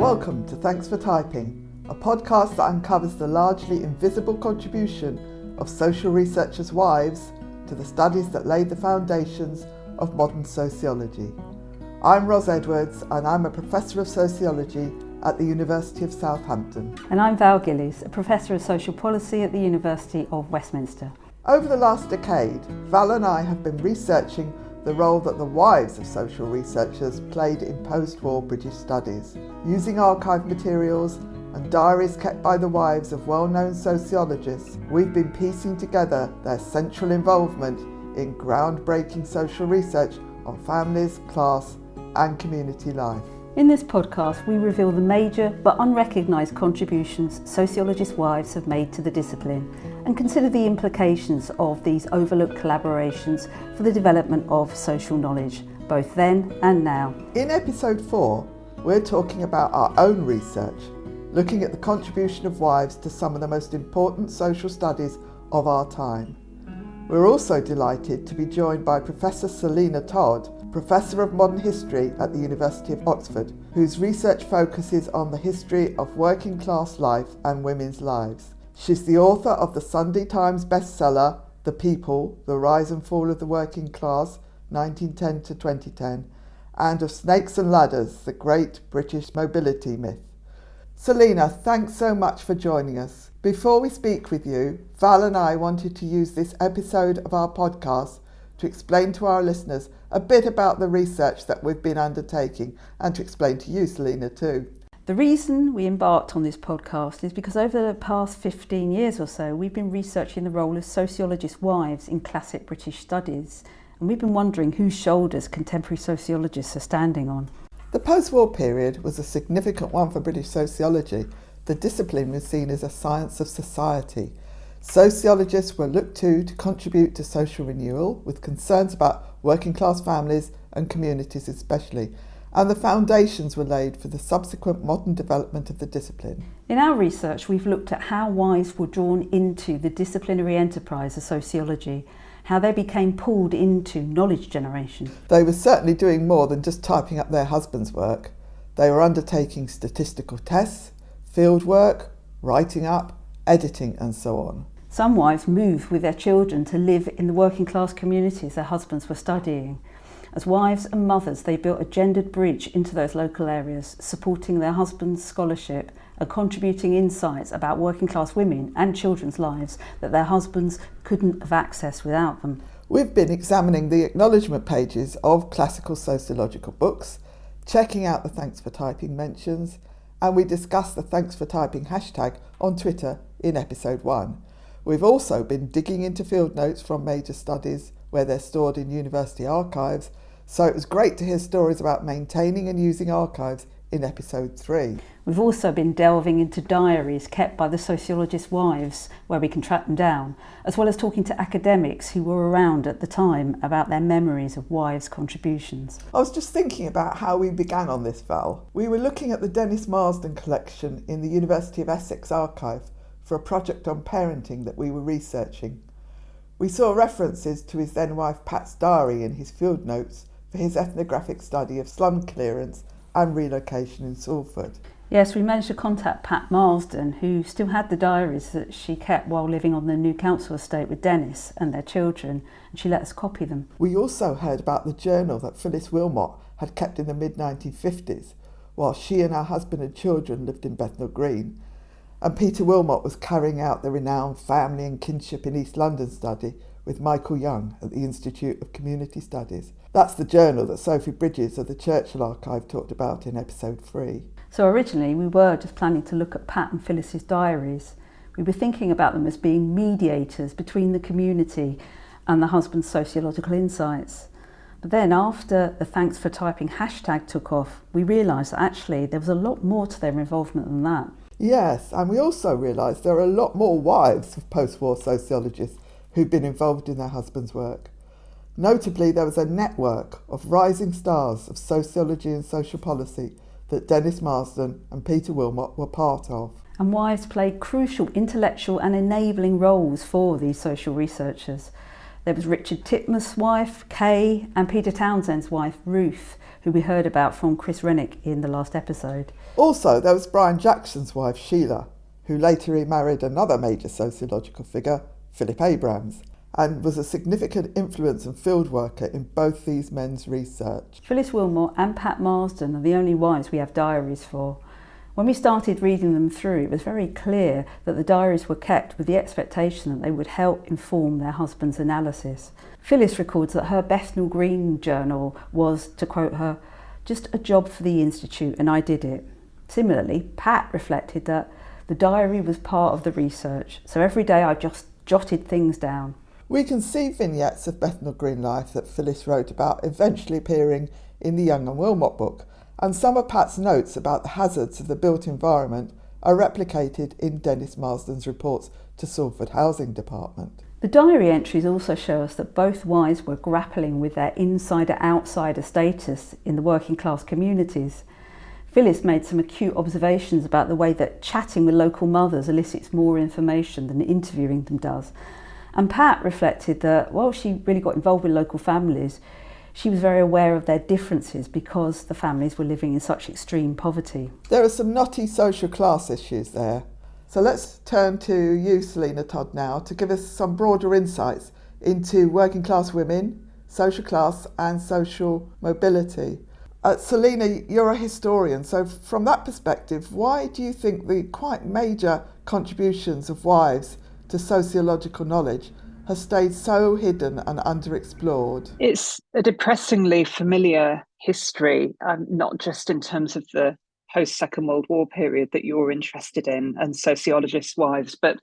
Welcome to Thanks for Typing, a podcast that uncovers the largely invisible contribution of social researchers' wives to the studies that laid the foundations of modern sociology. I'm Ros Edwards and I'm a Professor of Sociology at the University of Southampton. And I'm Val Gillies, a Professor of Social Policy at the University of Westminster. Over the last decade, Val and I have been researching the role that the wives of social researchers played in post-war British studies. Using archive materials and diaries kept by the wives of well-known sociologists, we've been piecing together their central involvement in groundbreaking social research on families, class and community life. In this podcast, we reveal the major but unrecognised contributions sociologists' wives have made to the discipline and consider the implications of these overlooked collaborations for the development of social knowledge, both then and now. In episode 4, we're talking about our own research, looking at the contribution of wives to some of the most important social studies of our time. We're also delighted to be joined by Professor Selina Todd, Professor of Modern History at the University of Oxford, whose research focuses on the history of working class life and women's lives. She's the author of the Sunday Times bestseller, The People, The Rise and Fall of the Working Class, 1910 to 2010, and of Snakes and Ladders, the Great British Mobility Myth. Selina, thanks so much for joining us. Before we speak with you, Val and I wanted to use this episode of our podcast to explain to our listeners a bit about the research that we've been undertaking and to explain to you, Selina, too. The reason we embarked on this podcast is because over the past 15 years or so, we've been researching the role of sociologists' wives in classic British studies, and we've been wondering whose shoulders contemporary sociologists are standing on. The post-war period was a significant one for British sociology. The discipline was seen as a science of society. Sociologists were looked to contribute to social renewal with concerns about working class families and communities especially, and the foundations were laid for the subsequent modern development of the discipline. In our research, we've looked at how wives were drawn into the disciplinary enterprise of sociology, how they became pulled into knowledge generation. They were certainly doing more than just typing up their husband's work. They were undertaking statistical tests, field work, writing up, editing and so on. Some wives moved with their children to live in the working class communities their husbands were studying. As wives and mothers, they built a gendered bridge into those local areas, supporting their husbands' scholarship and contributing insights about working class women and children's lives that their husbands couldn't have accessed without them. We've been examining the acknowledgement pages of classical sociological books, checking out the Thanks for Typing mentions, and we discussed the Thanks for Typing hashtag on Twitter in episode 1. We've also been digging into field notes from major studies where they're stored in university archives, so it was great to hear stories about maintaining and using archives in episode 3. We've also been delving into diaries kept by the sociologists' wives, where we can track them down, as well as talking to academics who were around at the time about their memories of wives' contributions. I was just thinking about how we began on this, Val. We were looking at the Dennis Marsden collection in the University of Essex archive for a project on parenting that we were researching. We saw references to his then wife Pat's diary in his field notes for his ethnographic study of slum clearance and relocation in Salford. Yes, we managed to contact Pat Marsden, who still had the diaries that she kept while living on the new council estate with Dennis and their children, and she let us copy them. We also heard about the journal that Phyllis Wilmot had kept in the mid-1950s, while she and her husband and children lived in Bethnal Green, and Peter Wilmot was carrying out the renowned Family and Kinship in East London study with Michael Young at the Institute of Community Studies. That's the journal that Sophie Bridges of the Churchill Archive talked about in episode 3. So originally we were just planning to look at Pat and Phyllis's diaries. We were thinking about them as being mediators between the community and the husband's sociological insights. But then after the Thanks for Typing hashtag took off, we realised that actually there was a lot more to their involvement than that. Yes, and we also realised there are a lot more wives of post-war sociologists who've been involved in their husband's work. Notably, there was a network of rising stars of sociology and social policy that Dennis Marsden and Peter Wilmot were part of. And wives played crucial intellectual and enabling roles for these social researchers. There was Richard Titmuss's wife, Kay, and Peter Townsend's wife, Ruth, who we heard about from Chris Rennick in the last episode. Also, there was Brian Jackson's wife, Sheila, who later remarried another major sociological figure, Philip Abrams, and was a significant influence and field worker in both these men's research. Phyllis Wilmot and Pat Marsden are the only wives we have diaries for. When we started reading them through, it was very clear that the diaries were kept with the expectation that they would help inform their husband's analysis. Phyllis records that her Bethnal Green journal was, to quote her, "just a job for the Institute and I did it." Similarly, Pat reflected that the diary was part of the research, so every day I just jotted things down. We can see vignettes of Bethnal Green life that Phyllis wrote about eventually appearing in the Young and Wilmot book, and some of Pat's notes about the hazards of the built environment are replicated in Dennis Marsden's reports to Salford Housing Department. The diary entries also show us that both wives were grappling with their insider-outsider status in the working class communities. Phyllis made some acute observations about the way that chatting with local mothers elicits more information than interviewing them does. And Pat reflected that while she really got involved with local families, she was very aware of their differences because the families were living in such extreme poverty. There are some knotty social class issues there. So let's turn to you, Selina Todd, now to give us some broader insights into working class women, social class and social mobility. Selina, you're a historian, so from that perspective, why do you think the quite major contributions of wives to sociological knowledge has stayed so hidden and underexplored? It's a depressingly familiar history, not just in terms of the post-Second World War period that you're interested in and sociologists' wives, but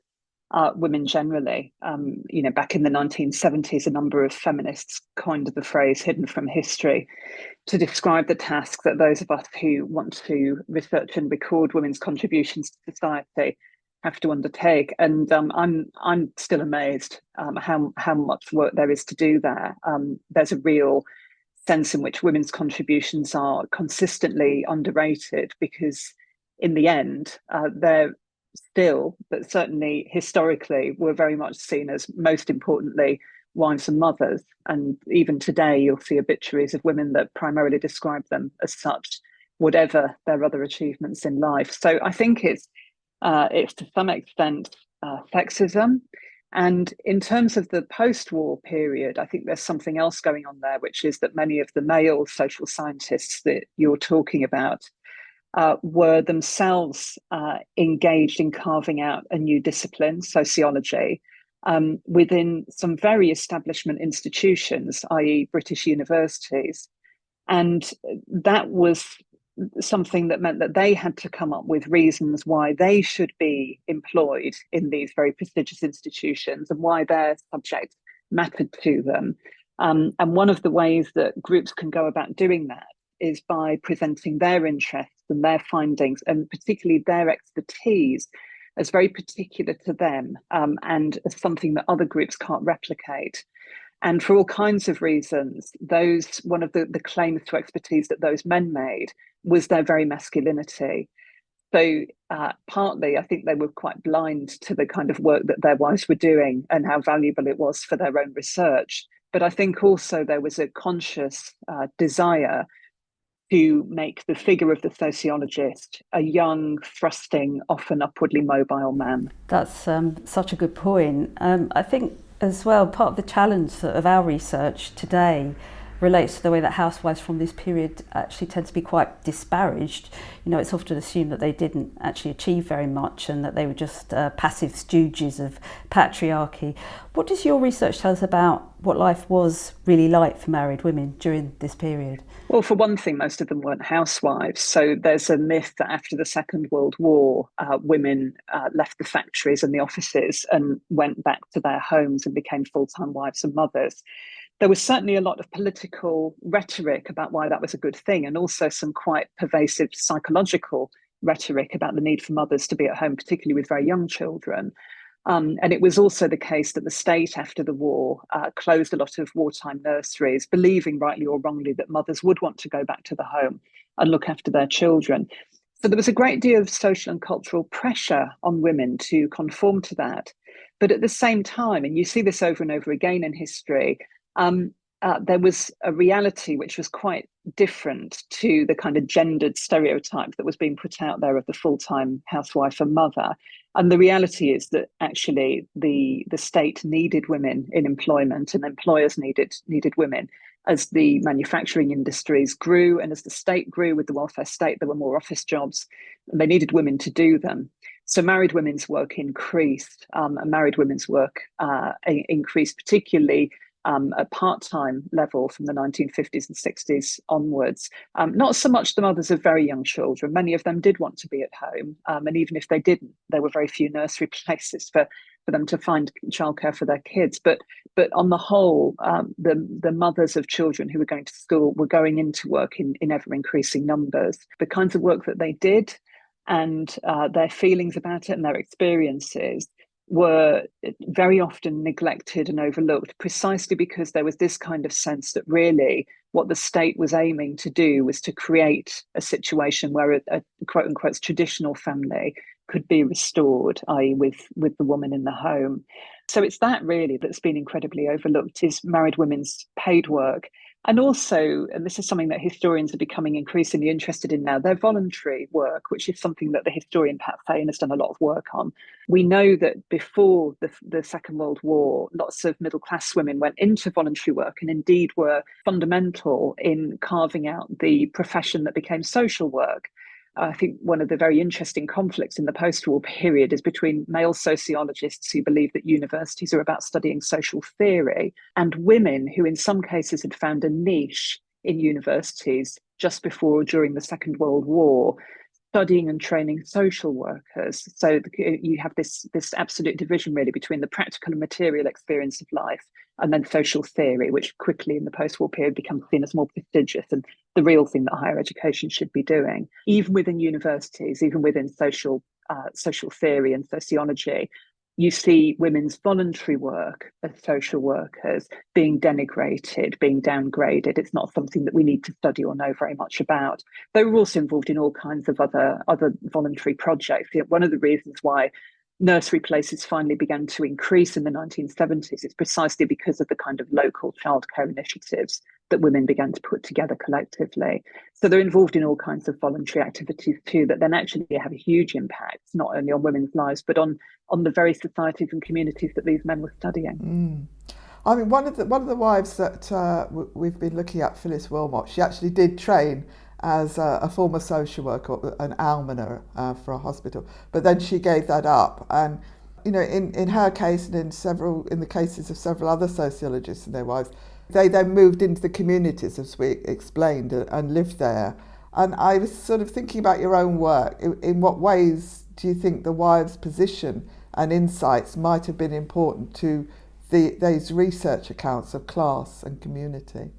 women generally. Back in the 1970s, a number of feminists coined the phrase hidden from history to describe the task that those of us who want to research and record women's contributions to society have to undertake. And I'm still amazed how much work there is to do there. There's a real sense in which women's contributions are consistently underrated because in the end, they're still, but certainly historically, were very much seen as, most importantly, wives and mothers. And even today, you'll see obituaries of women that primarily describe them as such, whatever their other achievements in life. So I think it's to some extent sexism. And in terms of the post-war period, I think there's something else going on there, which is that many of the male social scientists that you're talking about were themselves engaged in carving out a new discipline, sociology, within some very establishment institutions, i.e. British universities. And that was something that meant that they had to come up with reasons why they should be employed in these very prestigious institutions and why their subject mattered to them. And one of the ways that groups can go about doing that is by presenting their interests and their findings, and particularly their expertise, as very particular to them and as something that other groups can't replicate. And for all kinds of reasons, one of the claims to expertise that those men made was their very masculinity. So partly, I think they were quite blind to the kind of work that their wives were doing and how valuable it was for their own research. But I think also there was a conscious desire to make the figure of the sociologist a young, thrusting, often upwardly mobile man. That's such a good point. I think as well, part of the challenge of our research today relates to the way that housewives from this period actually tend to be quite disparaged. You know, it's often assumed that they didn't actually achieve very much and that they were just passive stooges of patriarchy. What does your research tell us about what life was really like for married women during this period? Well, for one thing, most of them weren't housewives. So there's a myth that after the Second World War, women left the factories and the offices and went back to their homes and became full-time wives and mothers. There was certainly a lot of political rhetoric about why that was a good thing, and also some quite pervasive psychological rhetoric about the need for mothers to be at home, particularly with very young children. And it was also the case that the state after the war closed a lot of wartime nurseries, believing rightly or wrongly that mothers would want to go back to the home and look after their children. So there was a great deal of social and cultural pressure on women to conform to that. But at the same time, and you see this over and over again in history, there was a reality which was quite different to the kind of gendered stereotype that was being put out there of the full-time housewife and mother. And the reality is that actually the state needed women in employment, and employers needed women. As the manufacturing industries grew and as the state grew with the welfare state, there were more office jobs, and they needed women to do them. So married women's work increased, and married women's work increased particularly at part-time level from the 1950s and 60s onwards. Not so much the mothers of very young children. Many of them did want to be at home. And even if they didn't, there were very few nursery places for them to find childcare for their kids. But on the whole, the mothers of children who were going to school were going into work in ever increasing numbers. The kinds of work that they did and their feelings about it and their experiences were very often neglected and overlooked, precisely because there was this kind of sense that really what the state was aiming to do was to create a situation where a quote unquote traditional family could be restored, i.e. with the woman in the home. So it's that really that's been incredibly overlooked, is married women's paid work. And also, and this is something that historians are becoming increasingly interested in now, their voluntary work, which is something that the historian Pat Fane has done a lot of work on. We know that before the Second World War, lots of middle-class women went into voluntary work and indeed were fundamental in carving out the profession that became social work. I think one of the very interesting conflicts in the post-war period is between male sociologists who believe that universities are about studying social theory and women who in some cases had found a niche in universities just before or during the Second World War, studying and training social workers. So you have this absolute division really between the practical and material experience of life and then social theory, which quickly in the post-war period becomes seen as more prestigious and the real thing that higher education should be doing. Even within universities, even within social theory and sociology, you see women's voluntary work as social workers being denigrated, being downgraded. It's not something that we need to study or know very much about. They were also involved in all kinds of other voluntary projects. One of the reasons why nursery places finally began to increase in the 1970s is precisely because of the kind of local childcare initiatives that women began to put together collectively. So they're involved in all kinds of voluntary activities too, that then actually have a huge impact, not only on women's lives, but on the very societies and communities that these men were studying. I mean, one of the wives that we've been looking at, Phyllis Wilmot, she actually did train as a former social worker, an almoner for a hospital, but then she gave that up. And you know, in her case and in the cases of several other sociologists and their wives, they then moved into the communities, as we explained, and lived there. And I was sort of thinking about your own work. In what ways do you think the wives' position and insights might have been important to these research accounts of class and community?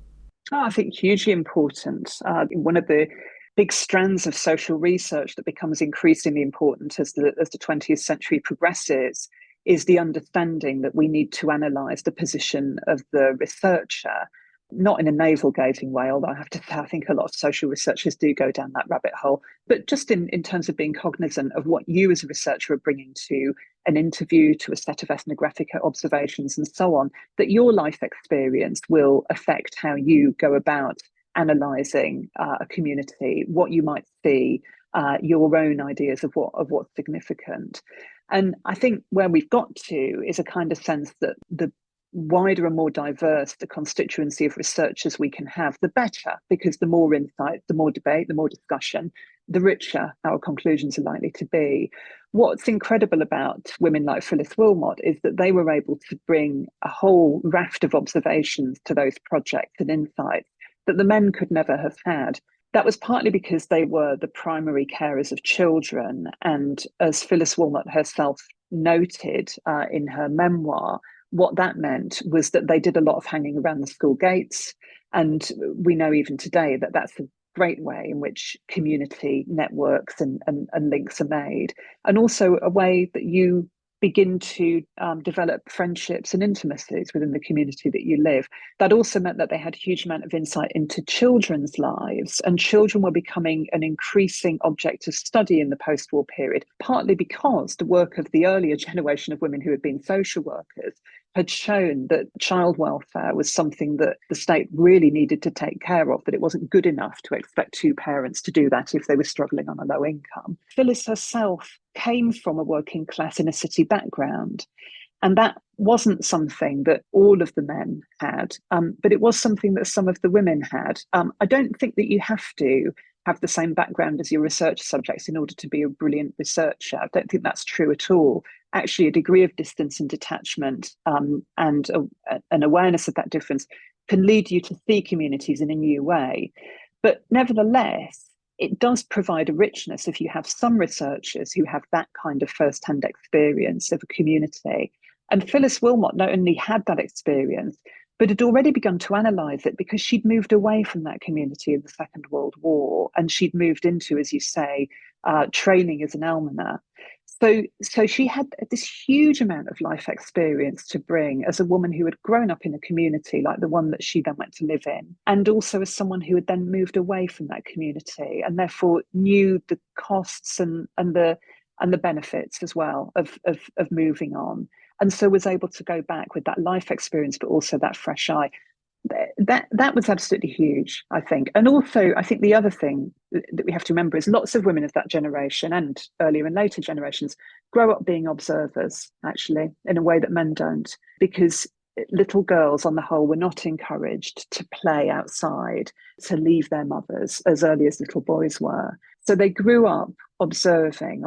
I think hugely important. One of the big strands of social research that becomes increasingly important as the 20th century progresses is the understanding that we need to analyse the position of the researcher, not in a navel-gazing way, although I have to say I think a lot of social researchers do go down that rabbit hole, but just in terms of being cognizant of what you as a researcher are bringing to an interview, to a set of ethnographic observations and so on, that your life experience will affect how you go about analysing a community, what you might see, your own ideas of what's significant. And I think where we've got to is a kind of sense that the wider and more diverse the constituency of researchers we can have, the better, because the more insight, the more debate, the more discussion, the richer our conclusions are likely to be. What's incredible about women like Phyllis Wilmot is that they were able to bring a whole raft of observations to those projects and insights that the men could never have had. That was partly because they were the primary carers of children. And as Phyllis Wilmot herself noted in her memoir, what that meant was that they did a lot of hanging around the school gates. And we know even today that that's a great way in which community networks and links are made. And also a way that you begin to develop friendships and intimacies within the community that you live. That also meant that they had a huge amount of insight into children's lives, and children were becoming an increasing object of study in the post-war period, partly because the work of the earlier generation of women who had been social workers had shown that child welfare was something that the state really needed to take care of, that it wasn't good enough to expect two parents to do that if they were struggling on a low income. Phyllis herself came from a working class inner city background, and that wasn't something that all of the men had, but it was something that some of the women had. I don't think that you have to have the same background as your research subjects in order to be a brilliant researcher. I don't think that's true at all. Actually, a degree of distance and detachment and an awareness of that difference can lead you to see communities in a new way. But nevertheless, it does provide a richness if you have some researchers who have that kind of first-hand experience of a community. And Phyllis Wilmot not only had that experience, but had already begun to analyse it because she'd moved away from that community in the Second World War, and she'd moved into, as you say, training as an almoner. So she had this huge amount of life experience to bring as a woman who had grown up in a community like the one that she then went to live in, and also as someone who had then moved away from that community and therefore knew the costs and the benefits as well of moving on, and so was able to go back with that life experience, but also that fresh eye. That was absolutely huge, I think. And also, I think the other thing that we have to remember is lots of women of that generation and earlier and later generations grow up being observers, actually, in a way that men don't, because little girls on the whole were not encouraged to play outside, to leave their mothers as early as little boys were. So they grew up observing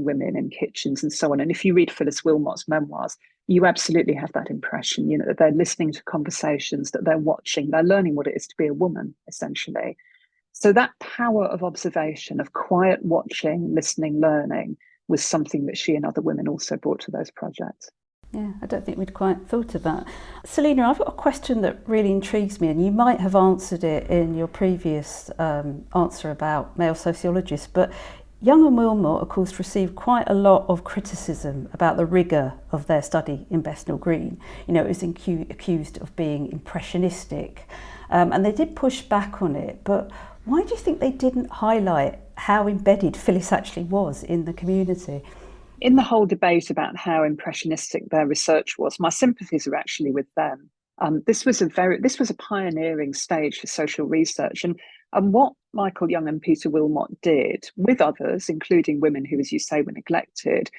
women in kitchens and so on. And if you read Phyllis Wilmot's memoirs, you absolutely have that impression, that they're listening to conversations, that they're watching, they're learning what it is to be a woman, essentially. So that power of observation, of quiet watching, listening, learning, was something that she and other women also brought to those projects. Yeah, I don't think we'd quite thought of that. Selina, I've got a question that really intrigues me, and you might have answered it in your previous answer about male sociologists, but Young and Wilmot, of course, received quite a lot of criticism about the rigour of their study in Bethnal Green. It was accused of being impressionistic, and they did push back on it. But why do you think they didn't highlight how embedded Phyllis actually was in the community? In the whole debate about how impressionistic their research was, my sympathies are actually with them. This was a pioneering stage for social research, and what Michael Young and Peter Wilmot did with others, including women who, as you say, were neglected,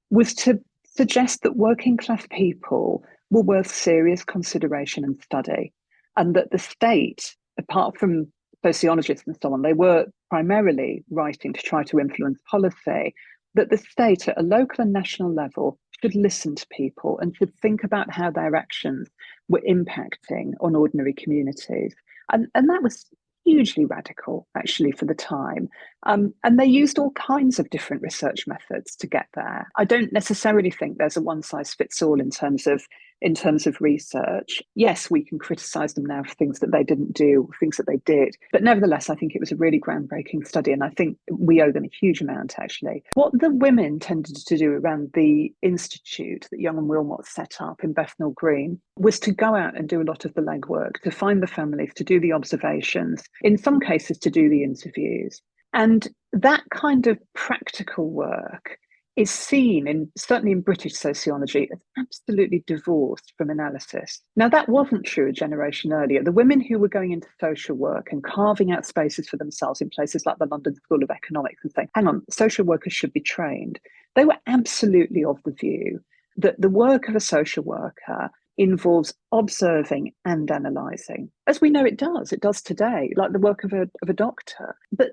was to suggest that working class people were worth serious consideration and study, and that the state, apart from sociologists and so on, they were primarily writing to try to influence policy, that the state at a local and national level should listen to people and should think about how their actions were impacting on ordinary communities. And that was hugely radical, actually, for the time. And they used all kinds of different research methods to get there. I don't necessarily think there's a one-size-fits-all in terms of research. Yes, we can criticise them now for things that they didn't do, things that they did. But nevertheless, I think it was a really groundbreaking study, and I think we owe them a huge amount, actually. What the women tended to do around the institute that Young and Wilmot set up in Bethnal Green was to go out and do a lot of the legwork, to find the families, to do the observations, in some cases to do the interviews. And that kind of practical work is seen, certainly in British sociology, as absolutely divorced from analysis. Now, that wasn't true a generation earlier. The women who were going into social work and carving out spaces for themselves in places like the London School of Economics and saying, hang on, social workers should be trained, they were absolutely of the view that the work of a social worker involves observing and analysing, as we know it does today, like the work of a doctor. But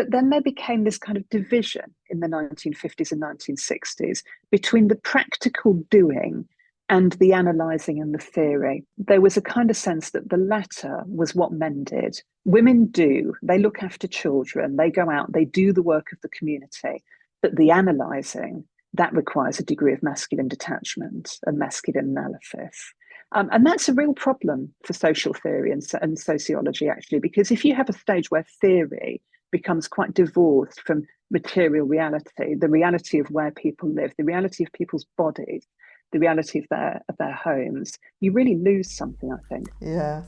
then there became this kind of division in the 1950s and 1960s between the practical doing and the analysing and the theory. There was a kind of sense that the latter was what men did. Women do, they look after children, they go out, they do the work of the community, but the analysing, that requires a degree of masculine detachment and masculine analysis. And that's a real problem for social theory and sociology, actually, because if you have a stage where theory becomes quite divorced from material reality, the reality of where people live, the reality of people's bodies, the reality of their homes, you really lose something, I think. Yes,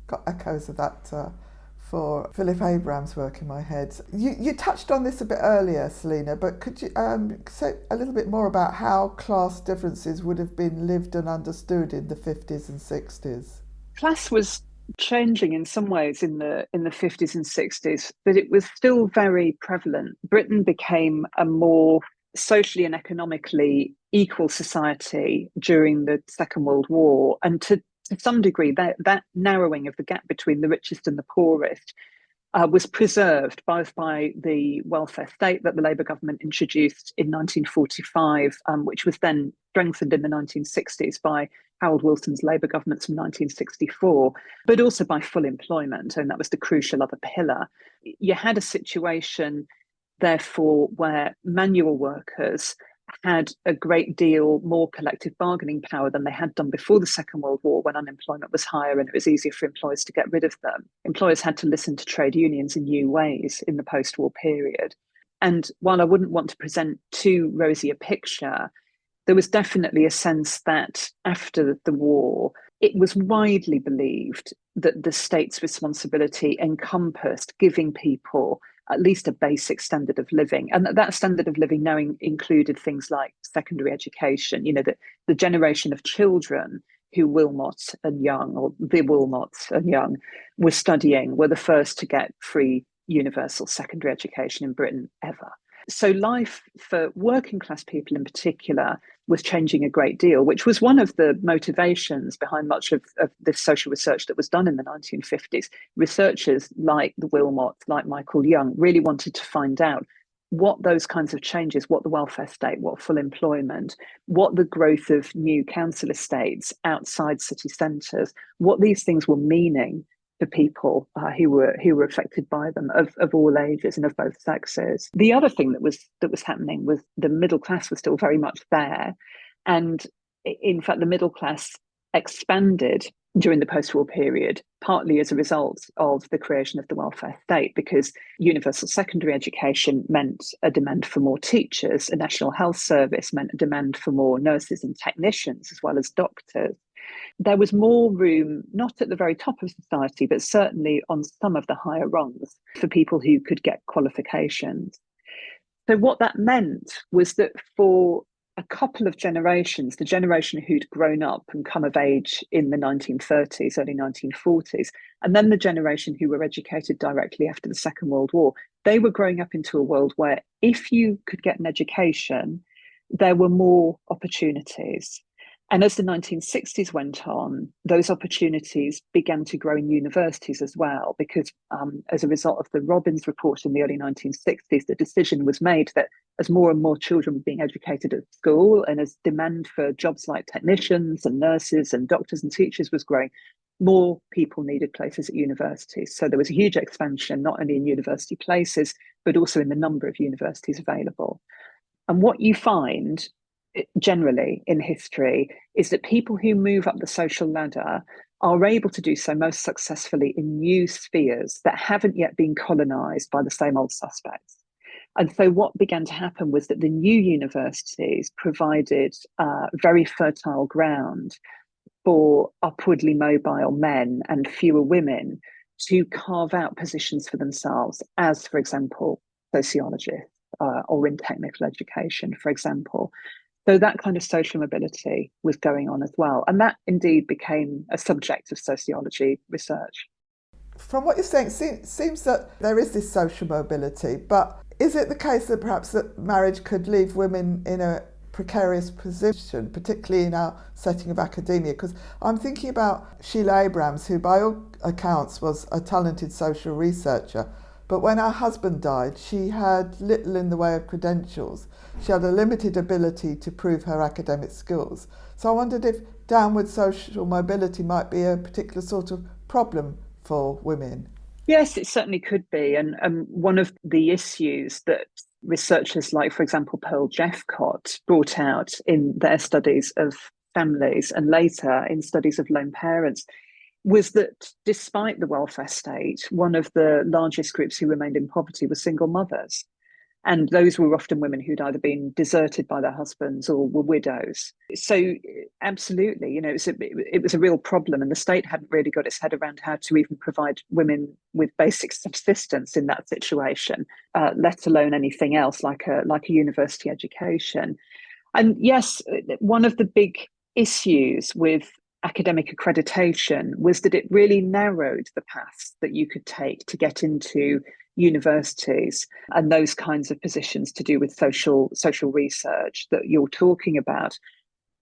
got echoes of that for Philip Abraham's work in my head. You touched on this a bit earlier, Selina, but could you say a little bit more about how class differences would have been lived and understood in the 50s and 60s? Class was changing in some ways in the 50s and 60s, but it was still very prevalent. Britain became a more socially and economically equal society during the Second World War, and to some degree that narrowing of the gap between the richest and the poorest was preserved both by the welfare state that the Labour government introduced in 1945, which was then strengthened in the 1960s by Harold Wilson's Labour governments from 1964, but also by full employment, and that was the crucial other pillar. You had a situation, therefore, where manual workers had a great deal more collective bargaining power than they had done before the Second World War, when unemployment was higher and it was easier for employers to get rid of them. Employers had to listen to trade unions in new ways in the post-war period. And while I wouldn't want to present too rosy a picture, there was definitely a sense that after the war, it was widely believed that the state's responsibility encompassed giving people at least a basic standard of living. And that standard of living now included things like secondary education, the generation of children who Wilmot and Young, or the Wilmots and Young, were studying, were the first to get free universal secondary education in Britain ever. So life for working class people in particular was changing a great deal, which was one of the motivations behind much of this social research that was done in the 1950s. Researchers like the Wilmots, like Michael Young, really wanted to find out what those kinds of changes, what the welfare state, what full employment, what the growth of new council estates outside city centres, what these things were meaning for people who were affected by them, of all ages and of both sexes. The other thing that was happening was the middle class was still very much there, and in fact the middle class expanded during the post-war period, partly as a result of the creation of the welfare state, because universal secondary education meant a demand for more teachers, a national health service meant a demand for more nurses and technicians as well as doctors. There was more room, not at the very top of society, but certainly on some of the higher rungs for people who could get qualifications. So what that meant was that for a couple of generations, the generation who'd grown up and come of age in the 1930s, early 1940s, and then the generation who were educated directly after the Second World War, they were growing up into a world where if you could get an education, there were more opportunities. And as the 1960s went on, those opportunities began to grow in universities as well, because as a result of the Robbins report in the early 1960s, the decision was made that as more and more children were being educated at school, and as demand for jobs like technicians and nurses and doctors and teachers was growing, more people needed places at universities. So there was a huge expansion, not only in university places, but also in the number of universities available. And what you find generally in history is that people who move up the social ladder are able to do so most successfully in new spheres that haven't yet been colonized by the same old suspects. And so what began to happen was that the new universities provided very fertile ground for upwardly mobile men and fewer women to carve out positions for themselves as, for example, sociologists or in technical education, for example. So that kind of social mobility was going on as well. And that indeed became a subject of sociology research. From what you're saying, it seems that there is this social mobility, but is it the case that perhaps that marriage could leave women in a precarious position, particularly in our setting of academia? Because I'm thinking about Sheila Abrams, who by all accounts was a talented social researcher, but when her husband died, she had little in the way of credentials. She had a limited ability to prove her academic skills. So I wondered if downward social mobility might be a particular sort of problem for women. Yes, it certainly could be. And one of the issues that researchers like, for example, Pearl Jeffcott brought out in their studies of families and later in studies of lone parents was that despite the welfare state, one of the largest groups who remained in poverty was single mothers. And those were often women who'd either been deserted by their husbands or were widows. So absolutely, it was a real problem, and the state hadn't really got its head around how to even provide women with basic subsistence in that situation, let alone anything else like a university education. And yes, one of the big issues with academic accreditation was that it really narrowed the paths that you could take to get into universities and those kinds of positions to do with social research that you're talking about.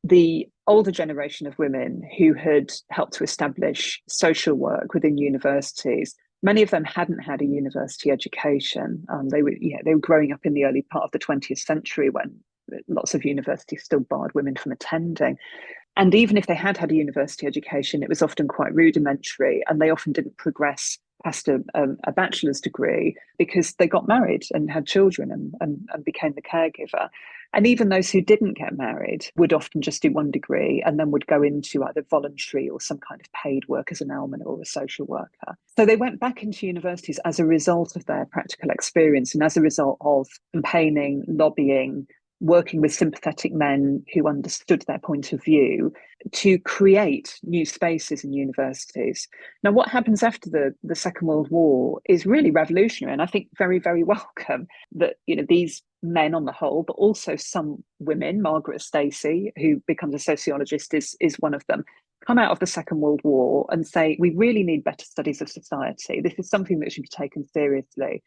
The older generation of women who had helped to establish social work within universities, many of them hadn't had a university education. They were growing up in the early part of the 20th century when lots of universities still barred women from attending. And even if they had had a university education, it was often quite rudimentary, and they often didn't progress past a bachelor's degree because they got married and had children and became the caregiver. And even those who didn't get married would often just do one degree and then would go into either voluntary or some kind of paid work as an almoner or a social worker. So they went back into universities as a result of their practical experience and as a result of campaigning, lobbying, working with sympathetic men who understood their point of view to create new spaces in universities. Now, what happens after the Second World War is really revolutionary, and I think very, very welcome that, these men on the whole, but also some women, Margaret Stacey, who becomes a sociologist, is one of them, come out of the Second World War and say, we really need better studies of society. This is something that should be taken seriously.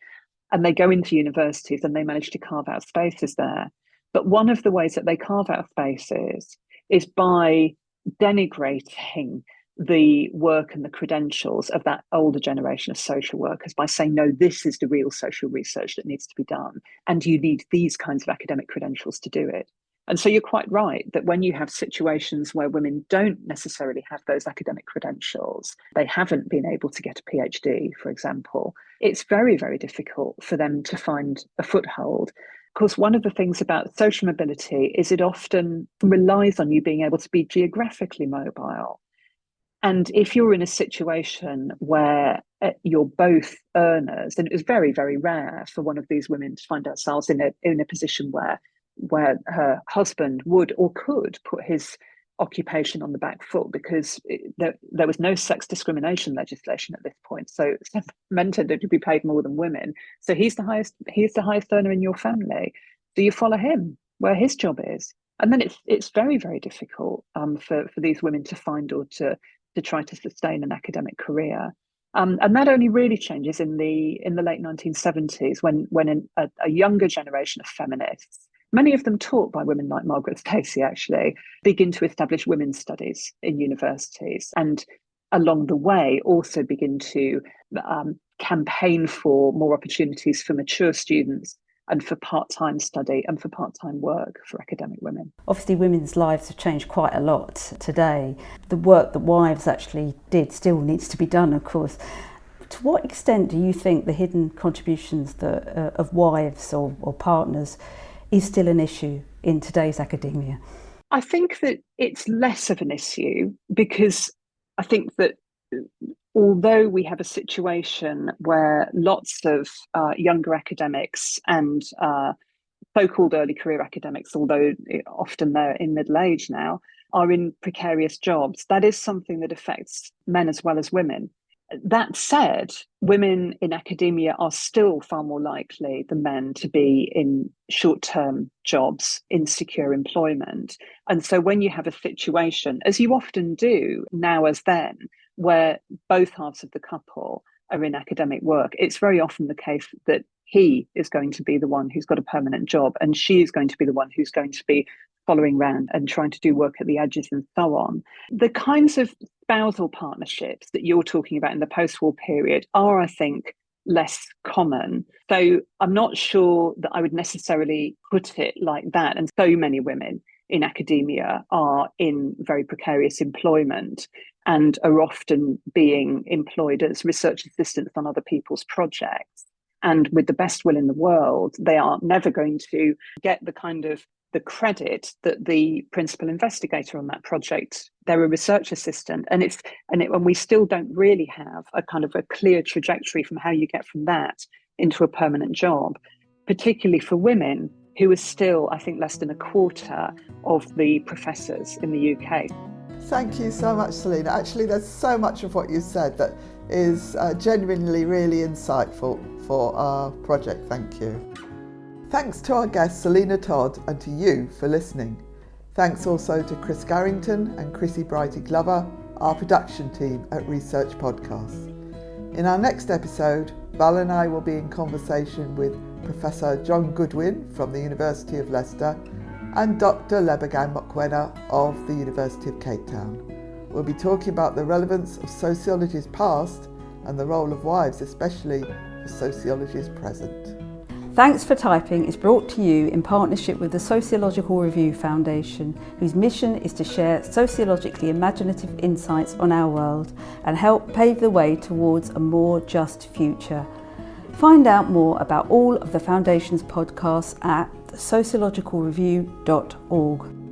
And they go into universities and they manage to carve out spaces there. But one of the ways that they carve out spaces is by denigrating the work and the credentials of that older generation of social workers by saying, no, this is the real social research that needs to be done. And you need these kinds of academic credentials to do it. And so you're quite right that when you have situations where women don't necessarily have those academic credentials, they haven't been able to get a PhD, for example, it's very, very difficult for them to find a foothold. Of course, one of the things about social mobility is it often relies on you being able to be geographically mobile. And if you're in a situation where you're both earners, and it was very, very rare for one of these women to find ourselves in a position where her husband would or could put his occupation on the back foot because there was no sex discrimination legislation at this point. So it meant that you'd be paid more than women. So he's the highest earner in your family. Do you follow him where his job is? And then it's very, very difficult for these women to find or to try to sustain an academic career. And that only really changes in the late 1970s when a younger generation of feminists, many of them taught by women like Margaret Stacey, actually, begin to establish women's studies in universities and along the way also begin to campaign for more opportunities for mature students and for part-time study and for part-time work for academic women. Obviously, women's lives have changed quite a lot today. The work that wives actually did still needs to be done, of course. To what extent do you think the hidden contributions of wives or partners is still an issue in today's academia? I think that it's less of an issue because I think that although we have a situation where lots of younger academics and so-called early career academics, although often they're in middle age now, are in precarious jobs, that is something that affects men as well as women. That said, women in academia are still far more likely than men to be in short-term jobs, in secure employment. And so when you have a situation, as you often do now as then, where both halves of the couple are in academic work, it's very often the case that he is going to be the one who's got a permanent job and she is going to be the one who's going to be following around and trying to do work at the edges and so on. The kinds of spousal partnerships that you're talking about in the post-war period are, I think, less common. So I'm not sure that I would necessarily put it like that. And so many women in academia are in very precarious employment and are often being employed as research assistants on other people's projects. And with the best will in the world, they are never going to get the kind of the credit that the principal investigator on that project, they're a research assistant. And we still don't really have a kind of a clear trajectory from how you get from that into a permanent job. particularly for women, who is still, I think, less than a quarter of the professors in the UK. Thank you so much, Selina. Actually, there's so much of what you said that is genuinely really insightful for our project. Thank you. Thanks to our guest Selina Todd and to you for listening. Thanks also to Chris Garrington and Chrissy Brighty-Glover, our production team at Research Podcasts. In our next episode, Val and I will be in conversation with Professor John Goodwin from the University of Leicester and Dr. Lebegan Mokwena of the University of Cape Town. We'll be talking about the relevance of sociology's past and the role of wives, especially for sociology's present. Thanks for Typing is brought to you in partnership with the Sociological Review Foundation, whose mission is to share sociologically imaginative insights on our world and help pave the way towards a more just future. Find out more about all of the Foundation's podcasts at sociologicalreview.org.